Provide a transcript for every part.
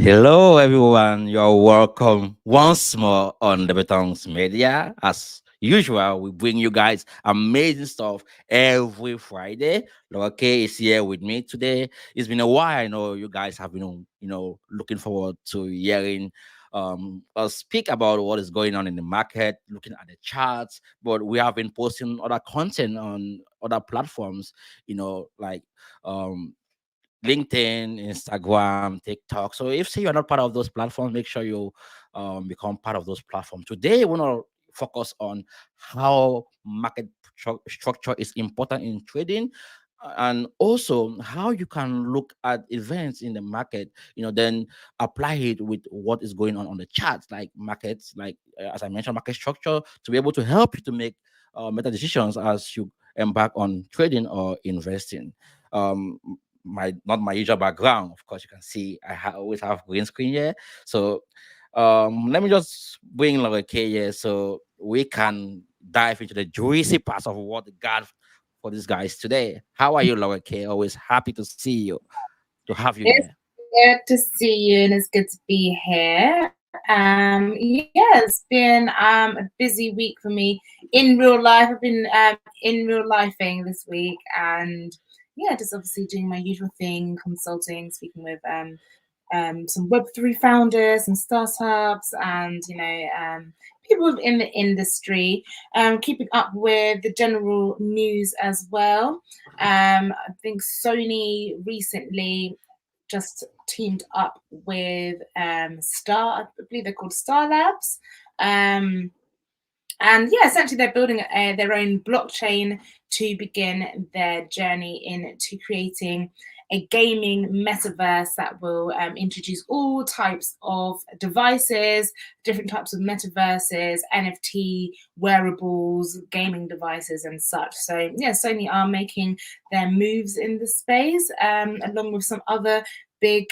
Hello, everyone. You're welcome once more on the Betons Media. As usual, we bring you guys amazing stuff every Friday. Laura K is here with me today. It's been a while. I know you guys have been, looking forward to hearing us speak about what is going on in the market, looking at the charts. But we have been posting other content on other platforms, like um LinkedIn, Instagram, TikTok. So if say you're not part of those platforms, make sure you become part of those platforms. Today, we want to focus on how market structure is important in trading, and also how you can look at events in the market, then apply it with what is going on the charts, like markets, like as I mentioned, market structure, to be able to help you to make better decisions as you embark on trading or investing. Um, my not my usual background. Of course, you can see always have green screen here. So let me just bring Laura K here so we can dive into the juicy parts of what God for these guys today. How are you, Laura K? Always happy to see you, to have you It's here. good to see you and it's good to be here. Yeah, it's been a busy week for me in real life. I've been in real lifing this week and yeah, just obviously doing my usual thing, consulting, speaking with some Web3 founders and startups and, people in the industry, keeping up with the general news as well. I think Sony recently just teamed up with Star, I believe they're called Star Labs. Um, and yeah, essentially they're building their own blockchain to begin their journey into creating a gaming metaverse that will introduce all types of devices, different types of metaverses, NFT, wearables, gaming devices, and such. So yeah, Sony are making their moves in the space, along with some other big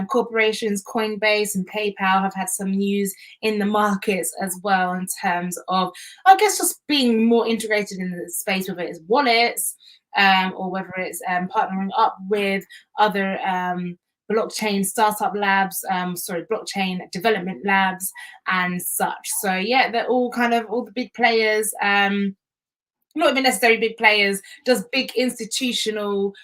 corporations. Coinbase and PayPal have had some news in the markets as well in terms of, I guess, just being more integrated in the space, whether it's wallets or whether it's partnering up with other blockchain startup labs, blockchain development labs and such. So yeah, they're all kind of all the big players, not even necessarily big players, just big institutional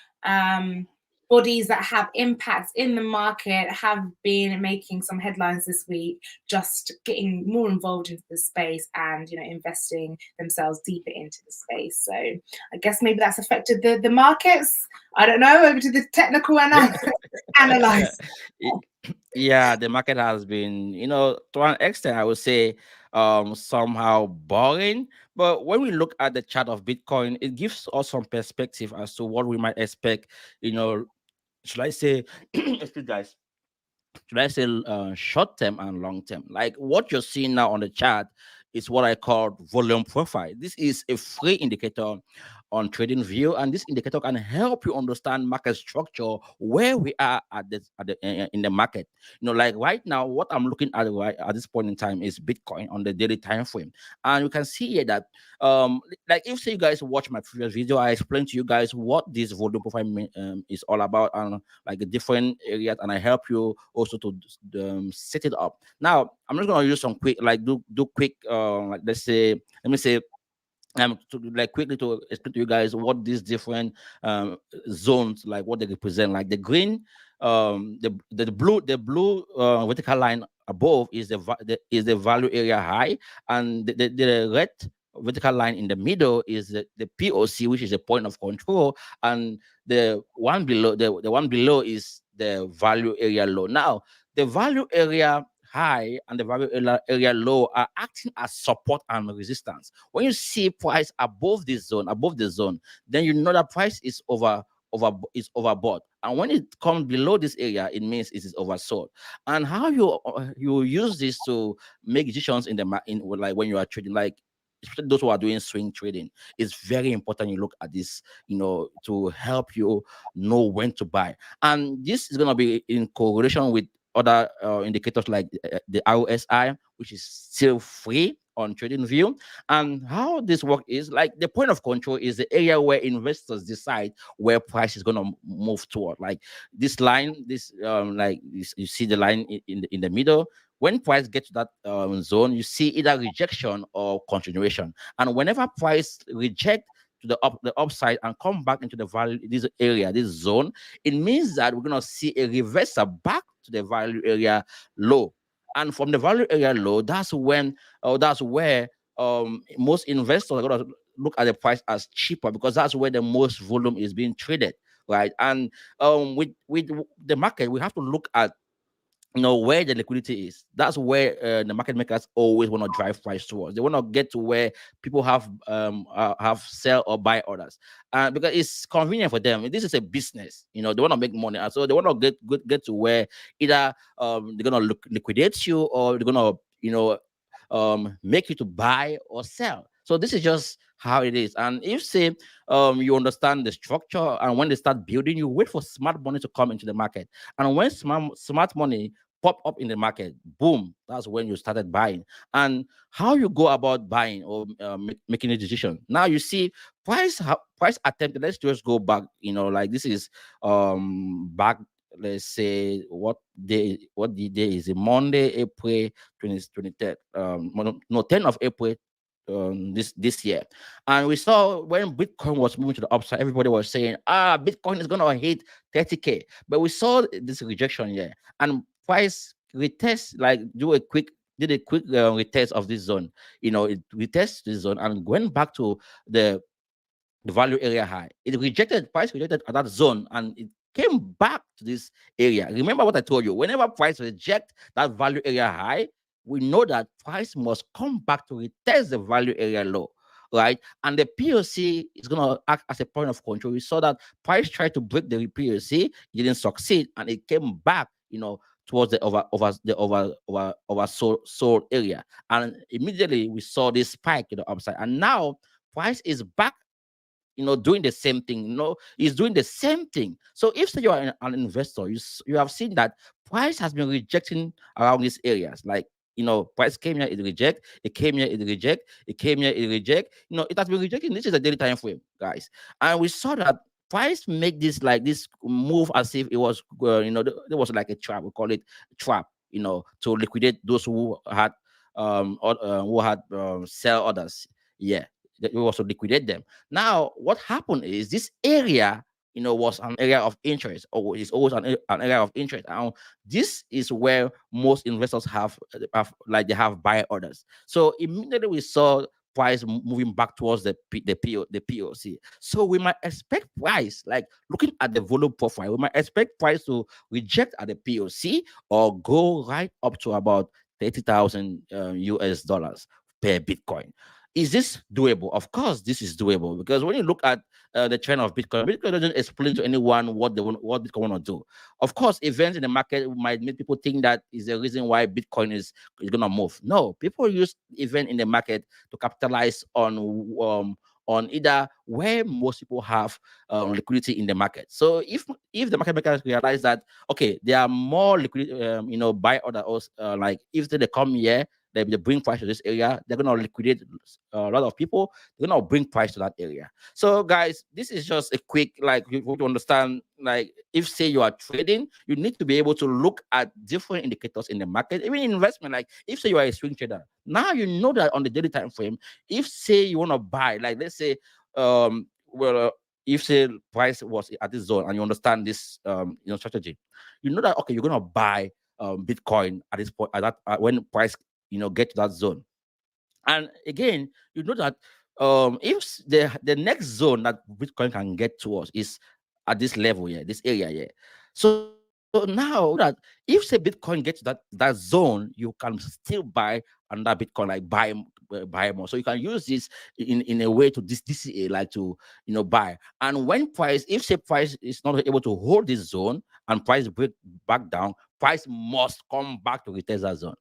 bodies that have impacts in the market have been making some headlines this week, just getting more involved into the space and investing themselves deeper into the space. So I guess maybe that's affected the markets. I don't know. Over to the technical analyze. Yeah, the market has been, to an extent, I would say, somehow boring. But when we look at the chart of Bitcoin, it gives us some perspective as to what we might expect. You know, should I say, excuse guys, should I say short term and long term? Like what you're seeing now on the chart is what I call volume profile. This is a free indicator on trading view, and this indicator can help you understand market structure, where we are in the market. Like right now, what I'm looking at right at this point in time is Bitcoin on the daily time frame, and you can see here that like if say you guys watch my previous video, I explained to you guys what this volume profile is all about, and like the different areas, and I help you also to set it up. Now I'm just gonna use some quick, like do quick, like let me say to like quickly to explain to you guys what these different zones, like what they represent. Like the green, the blue vertical line above is the value area high, and the red vertical line in the middle is the POC, which is the point of control, and the one below is the value area low. Now the value area high and the value area low are acting as support and resistance. When you see price above the zone, then you know that price is overbought. And when it comes below this area, it means it is oversold. And how you use this to make decisions in like when you are trading, like especially those who are doing swing trading, it's very important you look at this, to help you know when to buy. And this is gonna be in correlation with other indicators like the RSI, which is still free on trading view. And how this work is like the point of control is the area where investors decide where price is going to move toward. Like this line, this like you see the line in the middle. When price gets to that zone, you see either rejection or continuation. And whenever price reject to the upside and come back into the value, this area, this zone, it means that we're gonna see a reversal back to the value area low. And from the value area low, that's when that's where most investors are gonna look at the price as cheaper, because that's where the most volume is being traded, right? And with the market, we have to look at where the liquidity is. That's where the market makers always want to drive price towards. They want to get to where people have sell or buy orders, because it's convenient for them. This is a business, they want to make money, and so they want to get to where either they're gonna liquidate you, or they're gonna make you to buy or sell. So this is just how it is. And if say you understand the structure, and when they start building, you wait for smart money to come into the market. And when smart money pop up in the market, boom, that's when you started buying. And how you go about buying or making a decision. Now you see price attempted. Let's just go back. Like this is back. Let's say what the day is it? Monday, April 23rd. No, 10th of April this year. And we saw when Bitcoin was moving to the upside, everybody was saying, Bitcoin is gonna hit 30K. But we saw this rejection here. And price retest, like did a quick retest of this zone. It retest this zone and went back to the value area high. Price rejected at that zone, and it came back to this area. Remember what I told you. Whenever price reject that value area high, we know that price must come back to retest the value area low, right? And the POC is going to act as a point of control. We saw that price tried to break the POC, it didn't succeed, and it came back, towards the sold area. And immediately we saw this spike in the upside. And now price is back, doing the same thing. He's doing the same thing. So if say you are an investor, you have seen that price has been rejecting around these areas. Like, price came here, it reject, it came here, it reject, it came here, it reject. It has been rejecting. This is a daily time frame, guys. And we saw that price make this move as if it was, there was like a trap. We call it trap, to liquidate those who had sell others. Yeah, that we also liquidate them. Now, what happened is this area, was an area of interest, or is always an area of interest. And this is where most investors they have buy orders. So immediately we saw price moving back towards the POC. So we might expect price, like looking at the volume profile, we might expect price to reject at the POC or go right up to about 30,000 US dollars per Bitcoin. Is this doable? Of course, this is doable, because when you look at the trend of Bitcoin doesn't explain to anyone what Bitcoin want to do. Of course, events in the market might make people think that is the reason why Bitcoin is going to move. No, people use event in the market to capitalize on either where most people have liquidity in the market. So if the market makers realize that, okay, there are more liquidity, buy orders, like if they come here, they bring price to this area, they're going to liquidate a lot of people, they're going to bring price to that area. So guys, this is just a quick, like, you want to understand, like, if say you are trading, you need to be able to look at different indicators in the market. Even in investment, like if say you are a swing trader, now you know that on the daily time frame, if say you want to buy, like let's say if say price was at this zone and you understand this strategy, you know that, okay, you're going to buy Bitcoin at this point, when price get to that zone. And again, you know that if the next zone that Bitcoin can get towards is at this level here, this area here. So now that if say Bitcoin gets to that zone, you can still buy another Bitcoin, like buy more. So you can use this in a way to this DCA, like to buy. And when price, if say price is not able to hold this zone and price break back down, price must come back to retest that zone.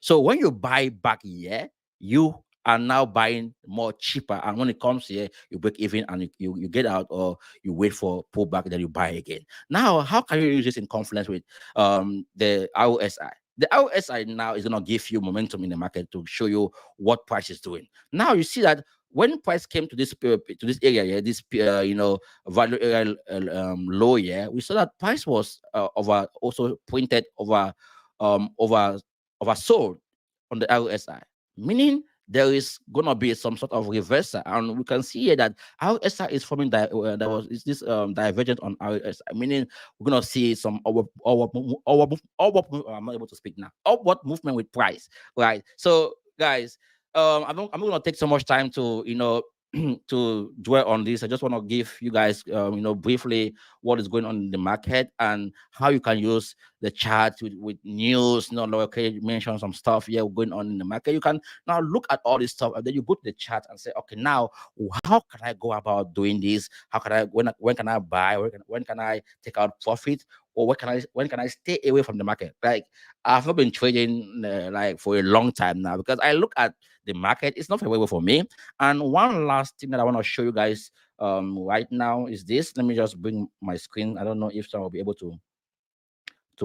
So when you buy back here, you are now buying more cheaper. And when it comes here, you break even and you get out, or you wait for pullback, then you buy again. Now, how can you use this in confluence with the ROSI? The RSI now is going to give you momentum in the market to show you what price is doing. Now you see that when price came to this area here, this value area low here, we saw that price was over also pointed over oversold on the RSI, meaning there is gonna be some sort of reversal, and we can see here that RSI is forming there was is this divergence on RSI, meaning we're gonna see some I'm not able to speak now. Upward movement with price, right? So, guys, I'm not gonna take so much time to to dwell on this. I just want to give you guys, briefly what is going on in the market and how you can use the chart with news. Okay, you mentioned some stuff here going on in the market. You can now look at all this stuff and then you go to the chart and say, okay, now how can I go about doing this? How can I when can I buy? When can I take out profit? Or when can I stay away from the market? Like, I've not been trading like for a long time now because I look at the market. It's not favorable for me. And one last thing that I want to show you guys right now is this. Let me just bring my screen. I don't know if someone will be able to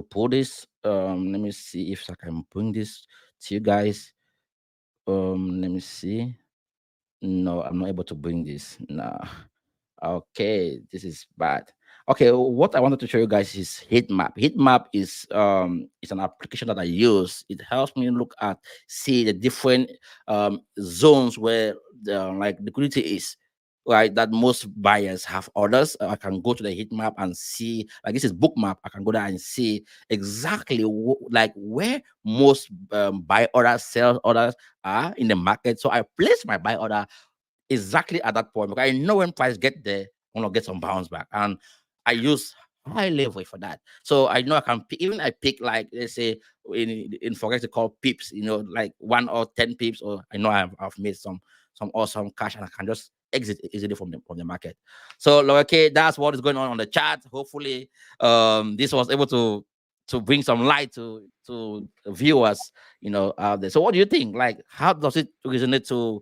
pull this. Let me see if I can bring this to you guys. Let me see. No, I'm not able to bring this. No. Okay, this is bad. Okay, what I wanted to show you guys is heat map. Heat map is an application that I use. It helps me look at see the different zones where the like liquidity is. Right, that most buyers have orders. I can go to the heat map and see, like this is book map. I can go there and see exactly like where most buy orders, sell orders are in the market. So I place my buy order exactly at that point because I know when price get there, I'm gonna get some bounce back, and I use high level for that. So I know I can pick, even I pick like let's say in forex they call pips, like 1 or 10 pips, or I know I've made some awesome cash and I can just exit easily from the market. So like, okay, that's what is going on the chart. Hopefully, this was able to bring some light to viewers, out there. So what do you think? Like, how does it resonate to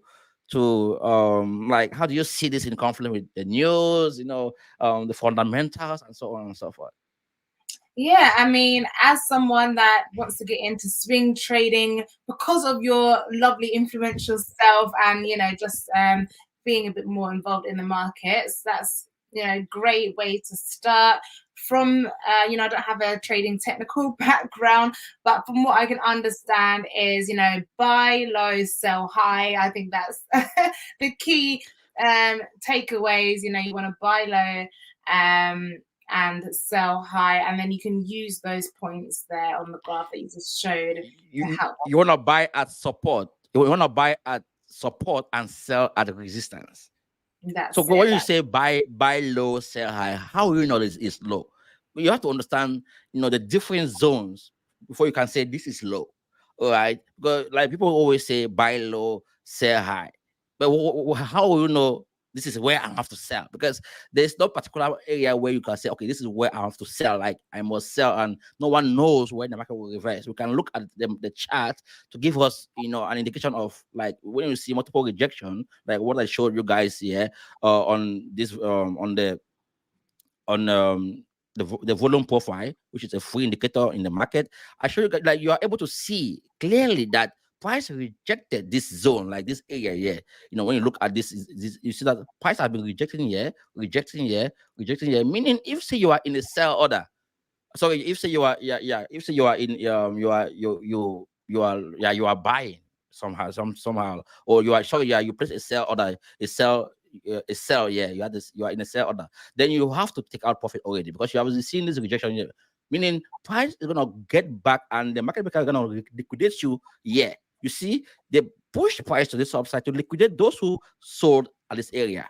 like how do you see this in conflict with the news, the fundamentals and so on and so forth? Yeah, I mean, as someone that wants to get into swing trading because of your lovely influential self and, just being a bit more involved in the markets, that's, great way to start. From, I don't have a trading technical background, but from what I can understand is, buy low, sell high. I think that's the key takeaways. You want to buy low. And sell high, and then you can use those points there on the graph that you just showed to you help. you want to buy at support, you want to buy at support and sell at resistance. So That's when it. you say buy low, sell high, how will you know this is low? You have to understand, the different zones before you can say this is low. All right, because like people always say buy low, sell high, but how will you know this is where I have to sell? Because there's no particular area where you can say, okay, this is where I have to sell. Like I must sell, and no one knows when the market will reverse. We can look at the chart to give us, an indication of like when you see multiple rejection, like what I showed you guys here on this on the volume profile, which is a free indicator in the market. I show you guys like you are able to see clearly that price rejected this zone, like this area here. When you look at this, you see that price has been rejecting here, rejecting here, rejecting here. Meaning, if say you are in a sell order, sorry, if say you are, yeah, if say you are in you are buying somehow, or you are, sorry, yeah, you place a sell order, a sell, yeah, you are in a sell order, then you have to take out profit already because you have seen this rejection here, meaning price is gonna get back and the market maker is gonna liquidate you. Yeah, you see, they push price to this upside to liquidate those who sold at this area.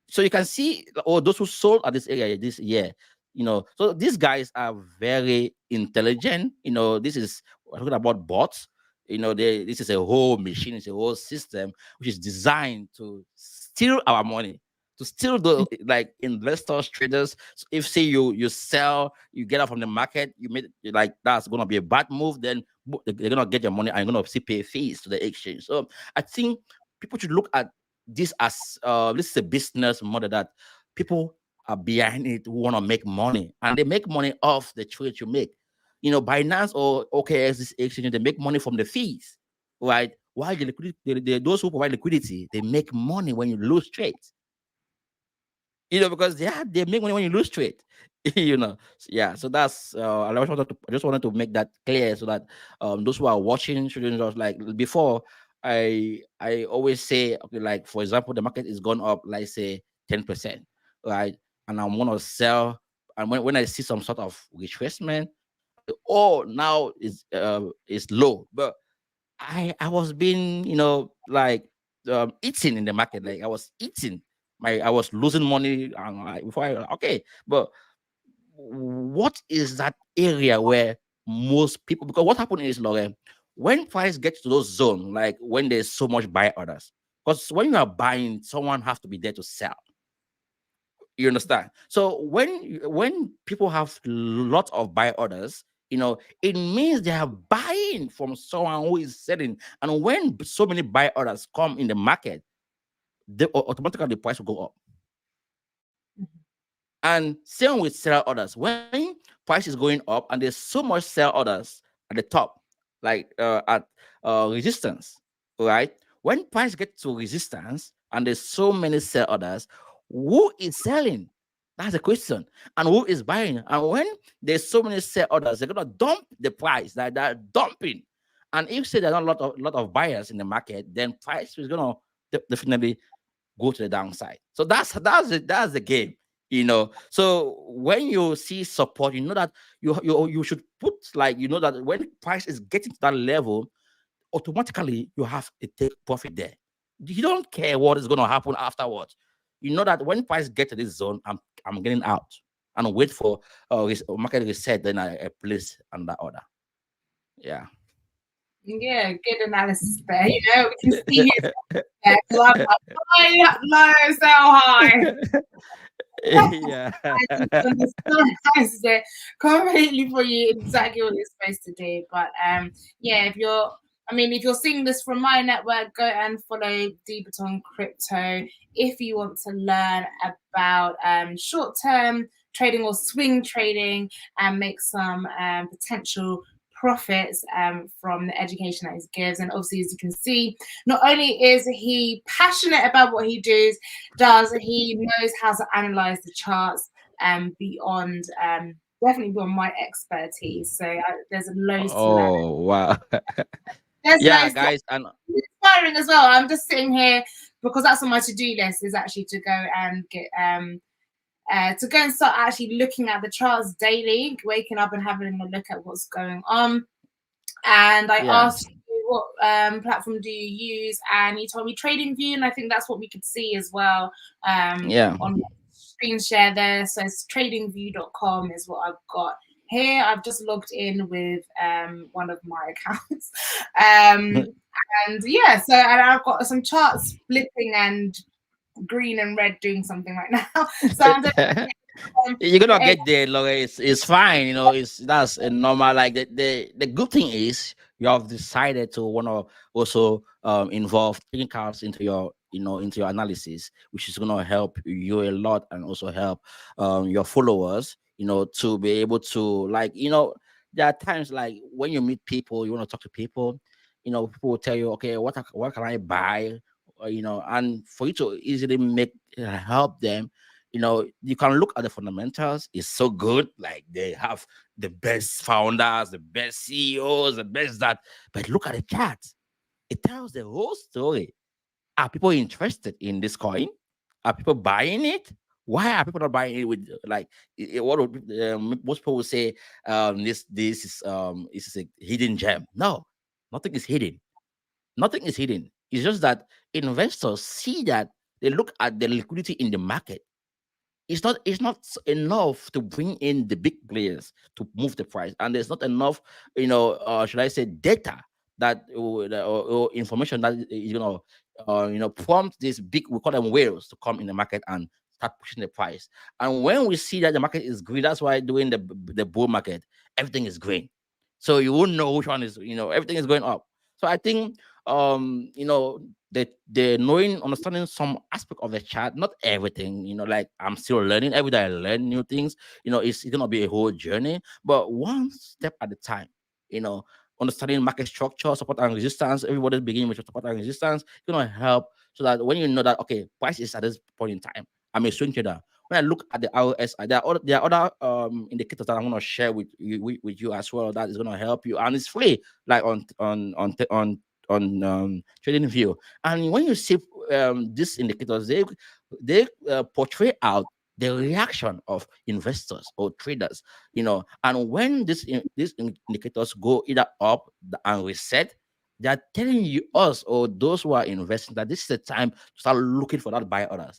So you can see, or those who sold at this area this year, so these guys are very intelligent. This is, we're talking about bots. This is a whole machine, it's a whole system which is designed to steal our money, to steal the like investors, traders. So if say you sell, you get out from the market, you made like that's gonna be a bad move, then they're gonna get your money and you're gonna see pay fees to the exchange. So I think people should look at this as this is a business model that people are behind it who want to make money, and they make money off the trade you make. Binance or OKX, this exchange, they make money from the fees, right? While the liquidity, those who provide liquidity, they make money when you lose trades. Because they make money when you lose trade. Yeah. So that's I just wanted to make that clear so that those who are watching shouldn't just like before. I always say, okay, like for example, the market is gone up, like say 10%, right? And I'm gonna sell, and when I see some sort of retracement, I say, oh, now it's low. But I was being, like eating in the market. Like I was eating. I was losing money before okay. But what is that area where most people, because what happened is, Lauren, when price gets to those zones, like when there's so much buy orders, because when you are buying, someone has to be there to sell. You understand? So when people have lot of buy orders, it means they are buying from someone who is selling. And when so many buy orders come in the market, automatically the price will go up. And same with sell orders. When price is going up and there's so much sell orders at the top, like at resistance, right? When price gets to resistance and there's so many sell orders, who is selling? That's the question. And who is buying? And when there's so many sell orders, they're gonna dump the price. They're dumping. And if say there are not a lot of buyers in the market, then price is gonna definitely go to the downside. So that's the game. So when you see support, you know that you should put, like, that when price is getting to that level, automatically you have to take profit there. You don't care what is going to happen afterwards. You know that when price get to this zone, I'm getting out and wait for market reset, then I place under order. Yeah. Yeah, good analysis there. We can see his there. So I'm like, high, low, sell high. Yeah. I understand it completely for you exactly what you're supposed to do. But yeah, if you're seeing this from my network, go and follow Deepaton Crypto if you want to learn about short-term trading or swing trading and make some potential profits from the education that he gives. And obviously, as you can see, not only is he passionate about what he does, he knows how to analyze the charts beyond definitely beyond my expertise. So there's loads to learn. Oh, wow. There's Yeah, loads to guys, and inspiring as well. I'm just sitting here because that's on my to-do list, is actually to go and get to go and start actually looking at the charts daily, waking up and having a look at what's going on. And I yeah, asked you, what platform do you use? And you told me TradingView, and I think that's what we could see as well yeah. on screen share there. So it's tradingview.com is what I've got here. I've just logged in with one of my accounts. And yeah, and I've got some charts flipping and green and red doing something right now. So I'm just You're gonna get there, Laura. It's fine, that's a normal. Like the good thing is you have decided to want to also involve taking cards into your analysis, which is gonna help you a lot and also help your followers, to be able to, like, there are times like when you meet people, you want to talk to people, people will tell you, okay, what can I buy, and for you to easily help them, you can look at the fundamentals. It's so good. Like they have the best founders, the best CEOs, the best that. But look at the charts. It tells the whole story. Are people interested in this coin? Are people buying it? Why are people not buying it? With like what most people will say, this is a hidden gem. No, nothing is hidden. Nothing is hidden. It's just that investors see that, they look at the liquidity in the market. It's not enough to bring in the big players to move the price, and there's not enough, should I say, data or information that is gonna prompt these big, we call them whales, to come in the market and start pushing the price. And when we see that the market is green, that's why during the bull market everything is green. So you won't know which one is, everything is going up. So I think the knowing, understanding some aspect of the chart, not everything. Like I'm still learning. Every day I learn new things. It's gonna be a whole journey, but one step at a time. You know, understanding market structure, support and resistance. Everybody's beginning with support and resistance. It's gonna help so that when you know that okay, price is at this point in time. I'm a swing trader. When I look at the RSI, there are other indicators that I'm gonna share with you as well. That is gonna help you, and it's free, like on trading view. And when you see these indicators, they portray out the reaction of investors or traders. And when these indicators go either up and reset, they're telling you, us or those who are investing, that this is the time to start looking for that buy order.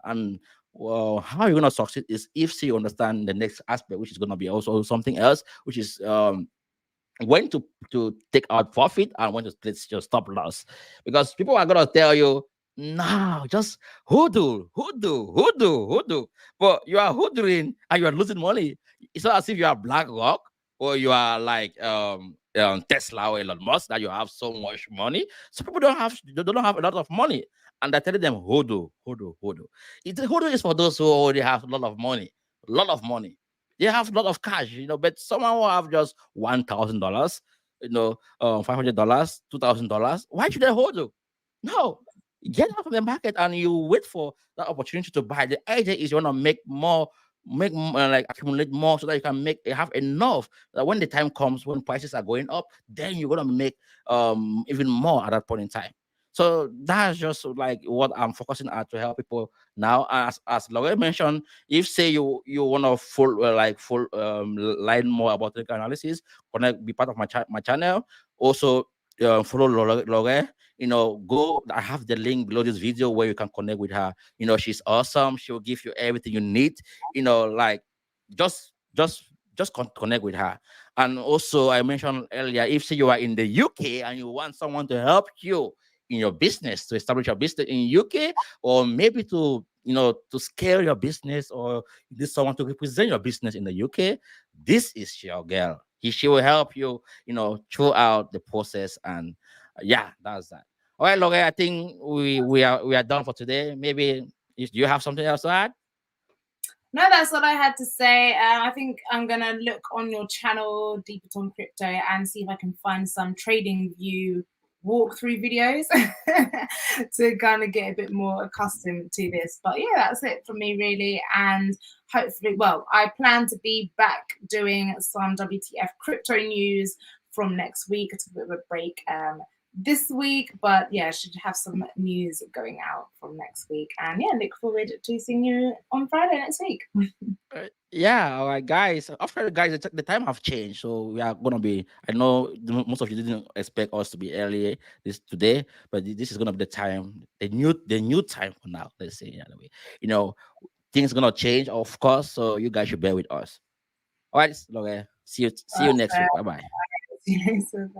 And well, how you're gonna succeed is if you understand the next aspect, which is gonna be also something else, which is when to take out profit and when to split your stop loss. Because people are gonna tell you, no, just hoodoo. But you are hoodooing and you are losing money. It's not as if you are BlackRock or you are like Tesla or Elon Musk, that you have so much money. So people don't have a lot of money. And they're telling them hoodoo. Hoodoo is for those who already have a lot of money. A lot of money. They have a lot of cash, but someone will have just $1,000, $500, $2,000. Why should they hold you? No, get out of the market and you wait for that opportunity to buy. The idea is you want to like accumulate more so that you can have enough that when the time comes when prices are going up, then you're gonna make even more at that point in time. So that's just like what I'm focusing on to help people now. As Laura mentioned, if say you want to full line more about the analysis, connect, be part of my channel. Also, follow Laura. Go. I have the link below this video where you can connect with her. She's awesome. She'll give you everything you need. Like just connect with her. And also, I mentioned earlier, if say you are in the UK and you want someone to help you in your business, to establish your business in UK, or maybe to scale your business, or this someone to represent your business in the UK, this is your girl. She will help you, throughout the process. And yeah, that's that. All right, Lore, I think we are done for today. Maybe if you have something else to add. No, that's what I had to say. I think I'm gonna look on your channel, Deeper on Crypto, and see if I can find some trading view walkthrough videos to kind of get a bit more accustomed to this. But yeah, that's it for me really. And hopefully, well, I plan to be back doing some WTF crypto news from next week. It's a bit of a break this week, but yeah, I should have some news going out from next week. And yeah, look forward to seeing you on Friday next week. Yeah, all right, guys. After guys, the time have changed, so we are gonna be. I know most of you didn't expect us to be early this today, but this is gonna be the time, the new time for now. Let's say anyway. You know, things gonna change, of course. So you guys should bear with us. All right, okay. See you next week. Bye bye. See you later. Bye.